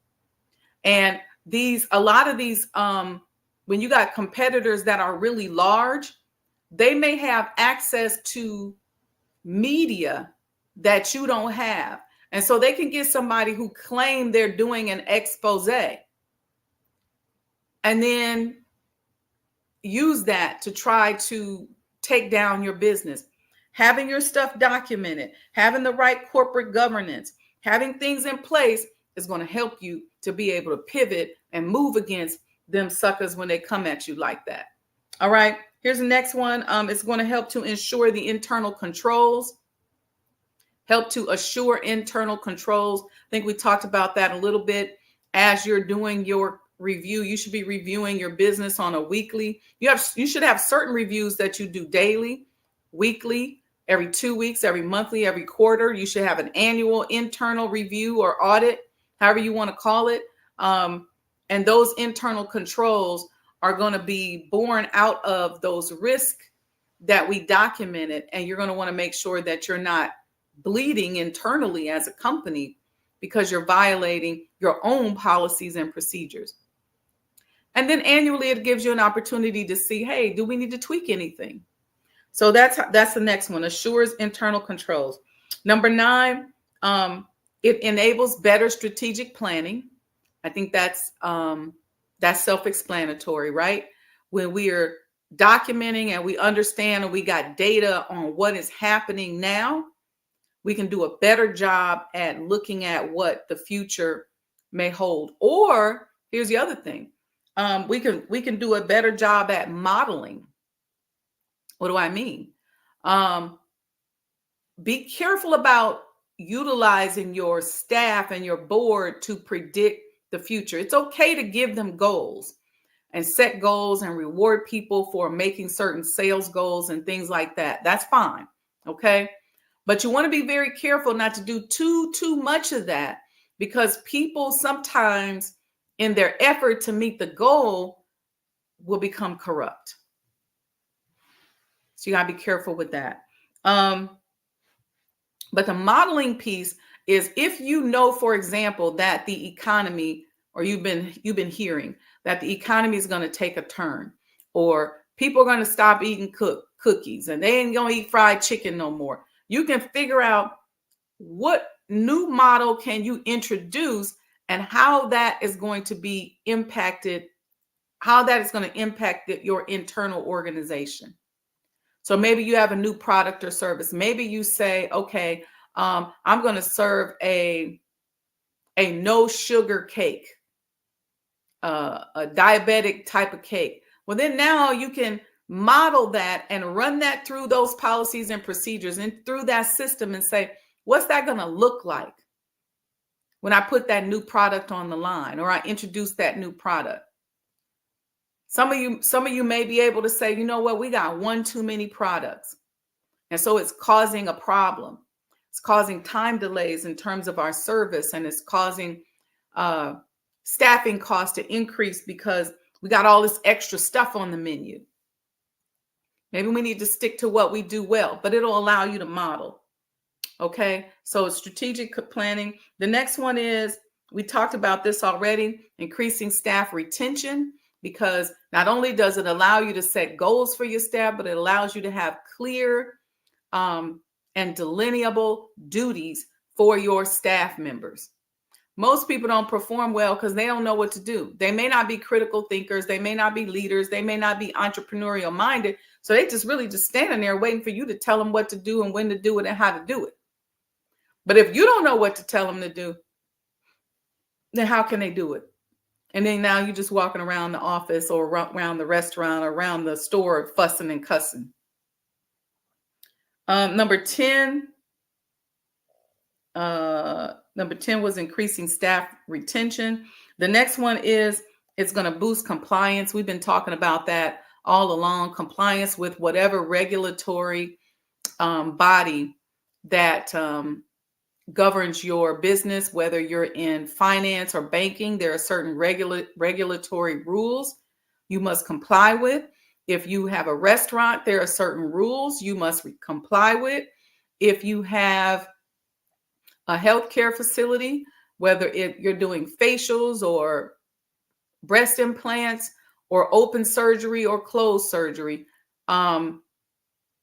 And a lot of these, when you got competitors that are really large, they may have access to media that you don't have. And so they can get somebody who claim they're doing an expose and then use that to try to take down your business. Having your stuff documented, having the right corporate governance, having things in place is going to help you to be able to pivot and move against them suckers when they come at you like that. All right. Here's the next one. It's going to help to ensure the internal controls. Help to assure internal controls. I think we talked about that a little bit. As you're doing your review, you should be reviewing your business on a weekly. You should have certain reviews that you do daily, weekly, every 2 weeks, every monthly, every quarter. You should have an annual internal review or audit, however you want to call it. And those internal controls are going to be born out of those risks that we documented. And you're going to want to make sure that you're not bleeding internally as a company because you're violating your own policies and procedures. And then annually, it gives you an opportunity to see, hey, do we need to tweak anything? So that's the next one, assures internal controls. Number 9, it enables better strategic planning. I think that's self-explanatory, right? When we are documenting and we understand and we got data on what is happening now, we can do a better job at looking at what the future may hold. Or here's the other thing. We can do a better job at modeling. What do I mean? Be careful about utilizing your staff and your board to predict the future. It's okay to give them goals and set goals and reward people for making certain sales goals and things like that. That's fine. Okay. But you want to be very careful not to do too much of that, because people sometimes in their effort to meet the goal will become corrupt. So you got to be careful with that. But the modeling piece is if you know, for example, that the economy, or you've been hearing that the economy is going to take a turn, or people are going to stop eating cookies and they ain't going to eat fried chicken no more. You can figure out what new model can you introduce and how that is going to be impacted, how that is going to impact your internal organization. So maybe you have a new product or service. Maybe you say, okay, I'm going to serve a no sugar cake, a diabetic type of cake. Well, then now you can model that and run that through those policies and procedures and through that system and say, what's that going to look like when I put that new product on the line or I introduce that new product? Some of you may be able to say, you know what, we got one too many products. And so it's causing a problem. It's causing time delays in terms of our service, and it's causing staffing costs to increase because we got all this extra stuff on the menu. Maybe we need to stick to what we do well, but it'll allow you to model. Okay, so strategic planning. The next one is, we talked about this already, increasing staff retention, because not only does it allow you to set goals for your staff, but it allows you to have clear and delineable duties for your staff members. Most people don't perform well because they don't know what to do. They may not be critical thinkers. They may not be leaders. They may not be entrepreneurial minded. So they just really just standing there waiting for you to tell them what to do and when to do it and how to do it. But if you don't know what to tell them to do, then how can they do it? And then now you're just walking around the office or around the restaurant or around the store fussing and cussing. Number 10 was increasing staff retention. The next one is, it's going to boost compliance. We've been talking about that all along. Compliance with whatever regulatory body that governs your business, whether you're in finance or banking. There are certain regulatory rules you must comply with. If you have a restaurant, there are certain rules you must comply with. If you have a healthcare facility, whether you're doing facials or breast implants or open surgery or closed surgery,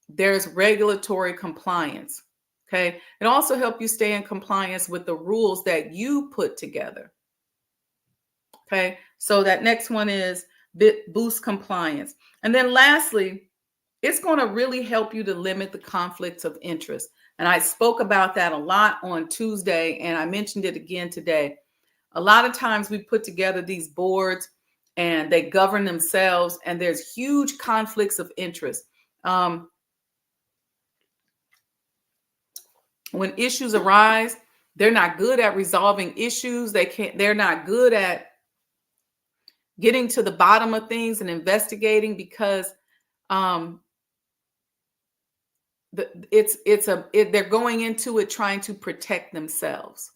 there's regulatory compliance. Okay. It also helps you stay in compliance with the rules that you put together. Okay. So that next one is boost compliance. And then lastly, it's going to really help you to limit the conflicts of interest. And I spoke about that a lot on Tuesday, and I mentioned it again today. A lot of times we put together these boards and they govern themselves, and there's huge conflicts of interest. When issues arise, they're not good at resolving issues. They're not good at getting to the bottom of things and investigating, because they're going into it trying to protect themselves.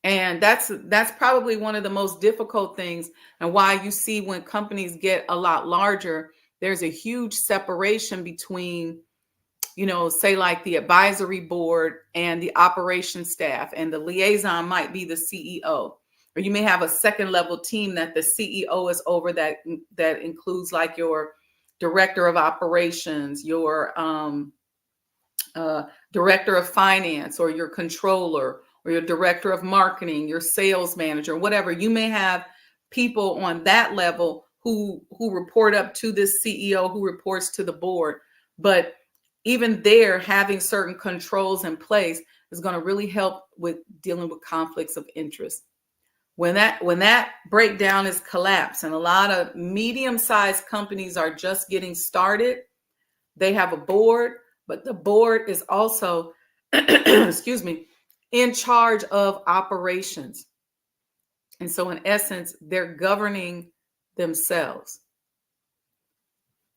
And that's probably one of the most difficult things, and why you see when companies get a lot larger, there's a huge separation between, say like the advisory board and the operations staff, and the liaison might be the CEO. Or you may have a second level team that the CEO is over, that includes like your director of operations, your director of finance, or your controller, or your director of marketing, your sales manager, whatever. You may have people on that level who report up to this CEO, who reports to the board. But even there, having certain controls in place is going to really help with dealing with conflicts of interest. When that breakdown is collapsed, and a lot of medium-sized companies are just getting started, they have a board, but the board is also, excuse me, in charge of operations. And so in essence, they're governing themselves.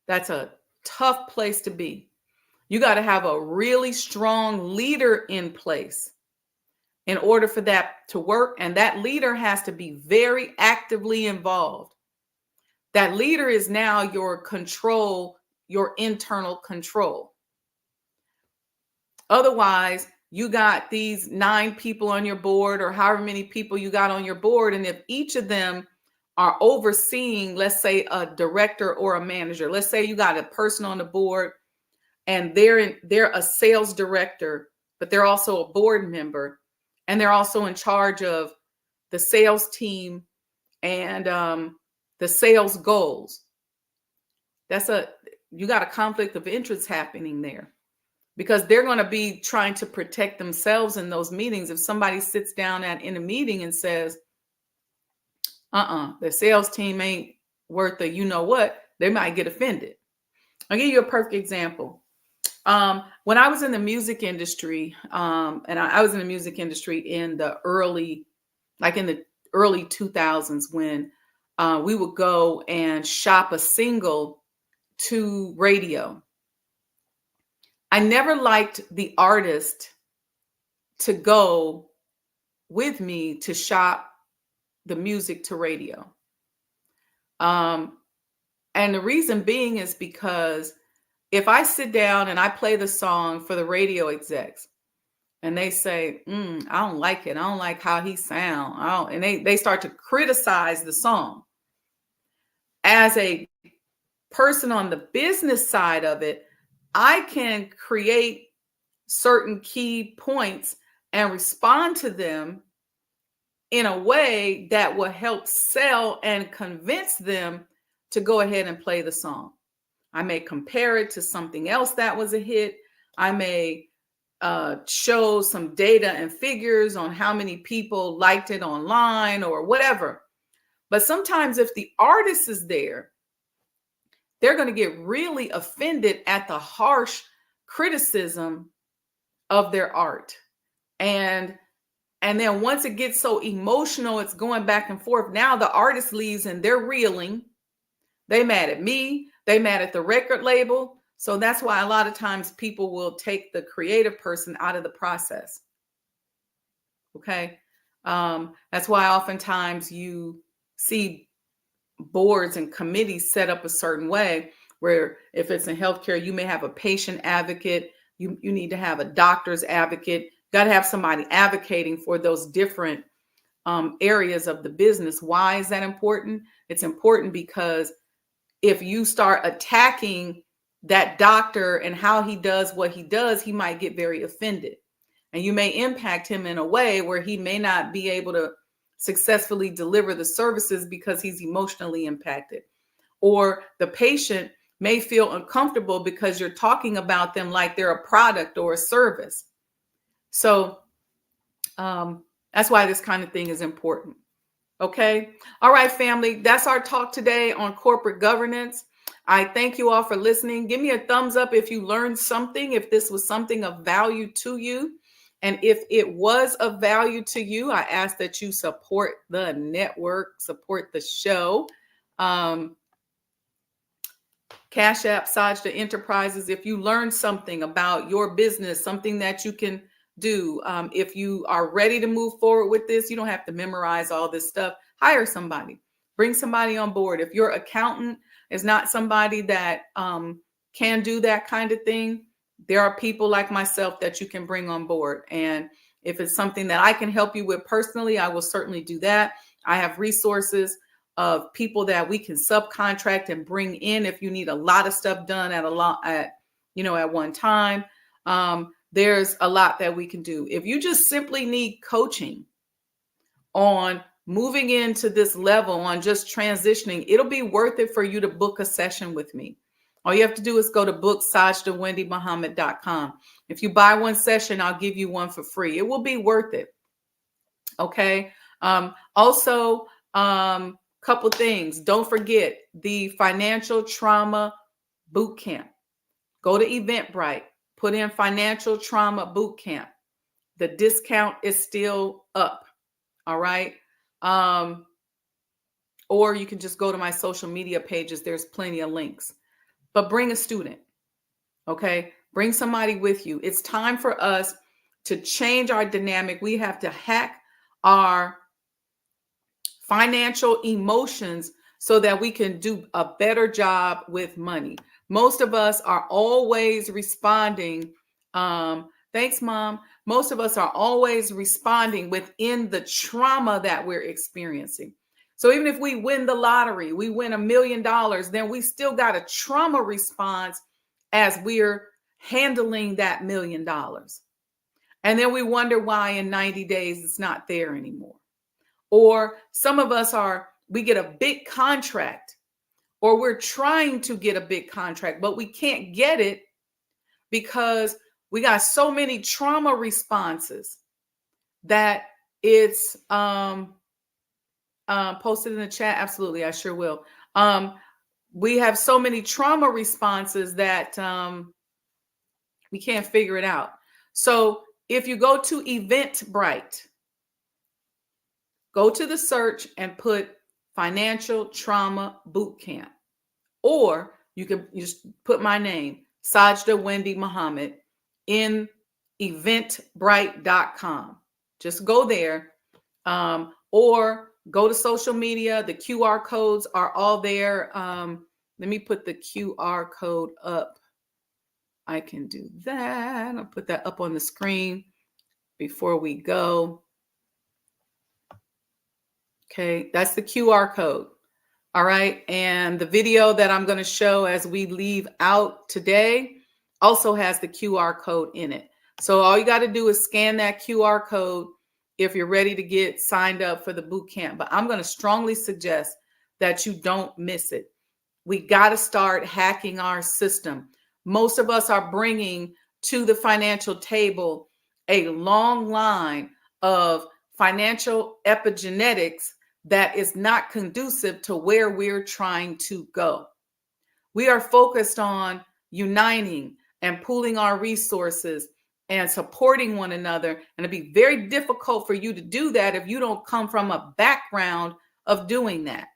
That's a tough place to be. You got to have a really strong leader in place in order for that to work. And that leader has to be very actively involved. That leader is now your control, your internal control. Otherwise, you got these 9 people on your board, or however many people you got on your board. And if each of them are overseeing, let's say, a director or a manager, let's say you got a person on the board and they're a sales director, but they're also a board member, and they're also in charge of the sales team and the sales goals. You got a conflict of interest happening there, because they're going to be trying to protect themselves in those meetings. If somebody sits down in a meeting and says, the sales team ain't worth the what, they might get offended. I'll give you a perfect example. When I was in the music industry, and I was in the music industry in the early 2000s, when we would go and shop a single to radio. I never liked the artist to go with me to shop the music to radio. And the reason being is because if I sit down and I play the song for the radio execs and they say, I don't like it. I don't like how he sound. And they start to criticize the song. As a person on the business side of it, I can create certain key points and respond to them in a way that will help sell and convince them to go ahead and play the song. I may compare it to something else that was a hit. I may show some data and figures on how many people liked it online or whatever. But sometimes if the artist is there, they're going to get really offended at the harsh criticism of their art. And then once it gets so emotional, it's going back and forth. Now the artist leaves and they're reeling. They mad at me. They mad at the record label. So that's why a lot of times people will take the creative person out of the process. Okay. That's why oftentimes you see boards and committees set up a certain way where if it's in healthcare, you may have a patient advocate. You need to have a doctor's advocate. Got to have somebody advocating for those different areas of the business. Why is that important? It's important because if you start attacking that doctor and how he does what he does, he might get very offended. And you may impact him in a way where he may not be able to successfully deliver the services because he's emotionally impacted. Or the patient may feel uncomfortable because you're talking about them like they're a product or a service. So that's why this kind of thing is important. Okay. All right, family. That's our talk today on corporate governance. I thank you all for listening. Give me a thumbs up if you learned something, if this was something of value to you. And if it was of value to you, I ask that you support the network, support the show. Cash App, Sajda Enterprises. If you learned something about your business, something that you can do. If you are ready to move forward with this, you don't have to memorize all this stuff. Hire somebody, bring somebody on board. If your accountant is not somebody that can do that kind of thing, there are people like myself that you can bring on board. And if it's something that I can help you with personally, I will certainly do that. I have resources of people that we can subcontract and bring in if you need a lot of stuff done at one time. There's a lot that we can do. If you just simply need coaching on moving into this level, on just transitioning, it'll be worth it for you to book a session with me. All you have to do is go to book SajdaWendyMuhammad.com. If you buy one session, I'll give you one for free. It will be worth it. Okay. Also, couple things. Don't forget the Financial Trauma Boot Camp. Go to Eventbrite. Put in Financial Trauma Boot Camp. The discount is still up. All right. Or you can just go to my social media pages. There's plenty of links. But bring a student. Okay. Bring somebody with you. It's time for us to change our dynamic. We have to hack our financial emotions so that we can do a better job with money. Most of us are always responding. Thanks, Mom. Most of us are always responding within the trauma that we're experiencing. So even if we win the lottery, we win $1 million, then we still got a trauma response as we're handling that $1 million. And then we wonder why in 90 days it's not there anymore. Or some of us we get a big contract, or we're trying to get a big contract, but we can't get it because we got so many trauma responses that it's posted in the chat. Absolutely, I sure will. We have so many trauma responses that we can't figure it out. So if you go to Eventbrite, go to the search and put Financial Trauma Boot Camp, or you can just put my name, Sajda Wendy Muhammad, in eventbrite.com. Just go there, or go to social media. The QR codes are all there. Let me put the QR code up. I can do that. I'll put that up on the screen before we go. Okay, that's the QR code. All right. And the video that I'm going to show as we leave out today also has the QR code in it. So all you got to do is scan that QR code if you're ready to get signed up for the boot camp. But I'm going to strongly suggest that you don't miss it. We got to start hacking our system. Most of us are bringing to the financial table a long line of financial epigenetics that is not conducive to where we're trying to go. We are focused on uniting and pooling our resources and supporting one another. And it'd be very difficult for you to do that if you don't come from a background of doing that.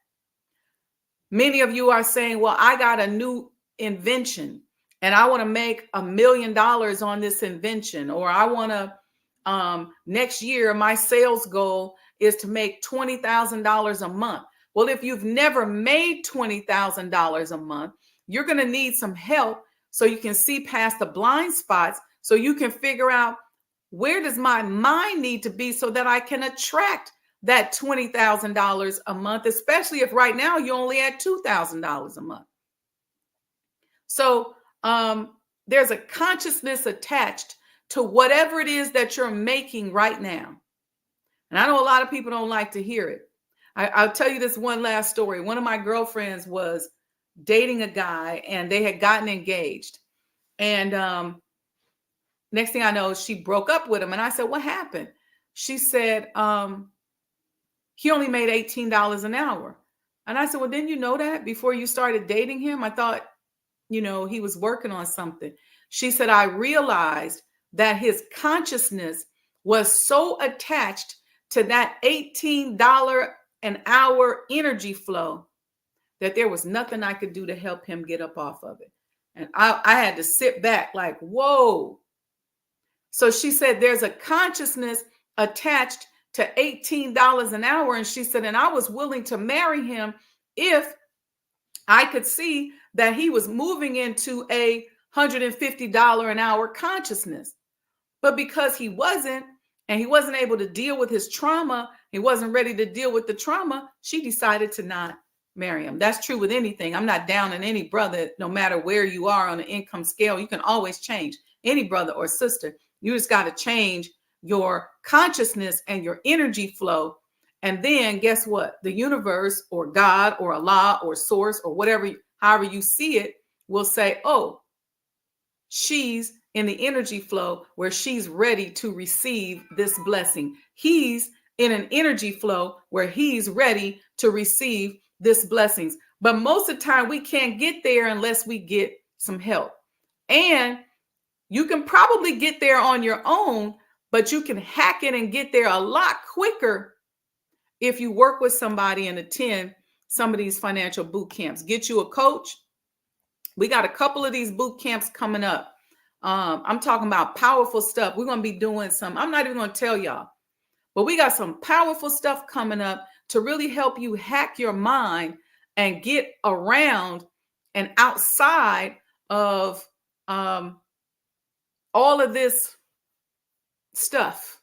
Many of you are saying, well, I got a new invention and I want to make $1 million on this invention, or I want to, next year, my sales goal is to make $20,000 a month. Well, if you've never made $20,000 a month, you're going to need some help so you can see past the blind spots, so you can figure out, where does my mind need to be so that I can attract that $20,000 a month, especially if right now you only at $2,000 a month. So there's a consciousness attached to whatever it is that you're making right now. And I know a lot of people don't like to hear it. I'll tell you this one last story. One of my girlfriends was dating a guy and they had gotten engaged. And next thing I know, she broke up with him. And I said, what happened? She said, he only made $18 an hour. And I said, well, didn't you know that before you started dating him? I thought, he was working on something. She said, I realized that his consciousness was so attached to that $18 an hour energy flow that there was nothing I could do to help him get up off of it. And I had to sit back like, whoa. So she said, there's a consciousness attached to $18 an hour. And she said, and I was willing to marry him if I could see that he was moving into a $150 an hour consciousness. But because he wasn't, and he wasn't able to deal with his trauma, he wasn't ready to deal with the trauma, she decided to not marry him. That's true with anything. I'm not down on any brother, no matter where you are on the income scale. You can always change any brother or sister. You just got to change your consciousness and your energy flow. And then guess what? The universe or God or Allah or source or whatever, however you see it, will say, oh, she's in the energy flow where she's ready to receive this blessing. He's in an energy flow where he's ready to receive this blessings. But most of the time we can't get there unless we get some help. And you can probably get there on your own, but you can hack it and get there a lot quicker if you work with somebody and attend some of these financial boot camps. Get you a coach. We got a couple of these boot camps coming up. I'm talking about powerful stuff. We're going to be doing some, I'm not even going to tell y'all, but we got some powerful stuff coming up to really help you hack your mind and get around and outside of all of this stuff,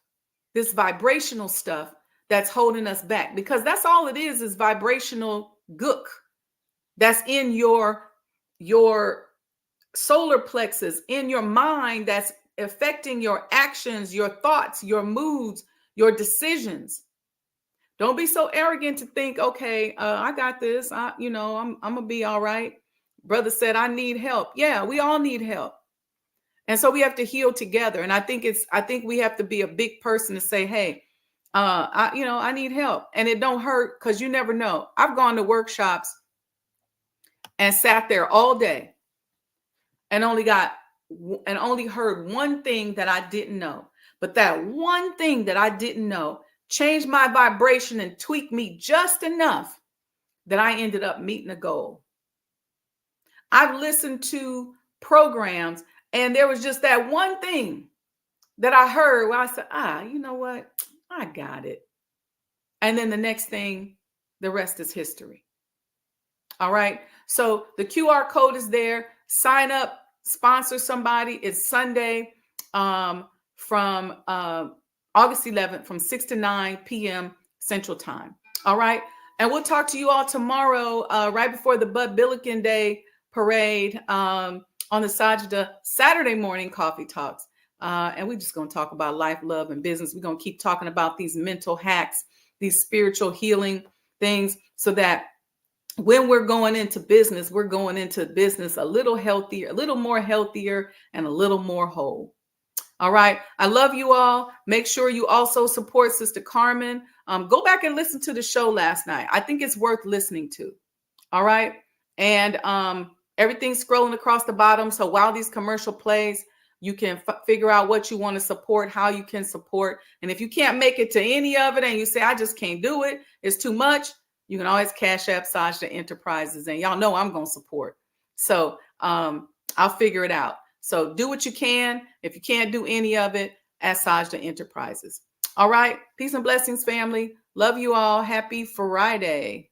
this vibrational stuff that's holding us back, because that's all it is vibrational gook that's in your solar plexus, in your mind, that's affecting your actions, your thoughts, your moods, your decisions. Don't be so arrogant to think, okay, I got this. I'm gonna be all right. Brother said, I need help. Yeah, we all need help. And so we have to heal together. And I think we have to be a big person to say, hey, I need help. And it don't hurt, because you never know. I've gone to workshops and sat there all day and only heard one thing that I didn't know. But that one thing that I didn't know changed my vibration and tweaked me just enough that I ended up meeting a goal. I've listened to programs And there was just that one thing that I heard where I said, you know what? I got it. And then the next thing, the rest is history. All right. So the QR code is there. Sign up, sponsor somebody. It's Sunday from August 11th from 6 to 9 p.m. Central Time. All right. And we'll talk to you all tomorrow, right before the Bud Billiken Day parade on the Sajda Saturday morning coffee talks. And we're just going to talk about life, love, and business. We're going to keep talking about these mental hacks, these spiritual healing things, so that when we're going into business a little healthier, a little more healthier, and a little more whole. All right. I love you all. Make sure you also support Sister Carmen. Go back and listen to the show last night. I think it's worth listening to. All right. And everything's scrolling across the bottom. So while these commercial plays, you can figure out what you want to support, how you can support. And if you can't make it to any of it and you say, I just can't do it, it's too much, you can always Cash App Sajda Enterprises. And y'all know I'm going to support. So I'll figure it out. So do what you can. If you can't do any of it, at Sajda Enterprises. All right. Peace and blessings, family. Love you all. Happy Friday.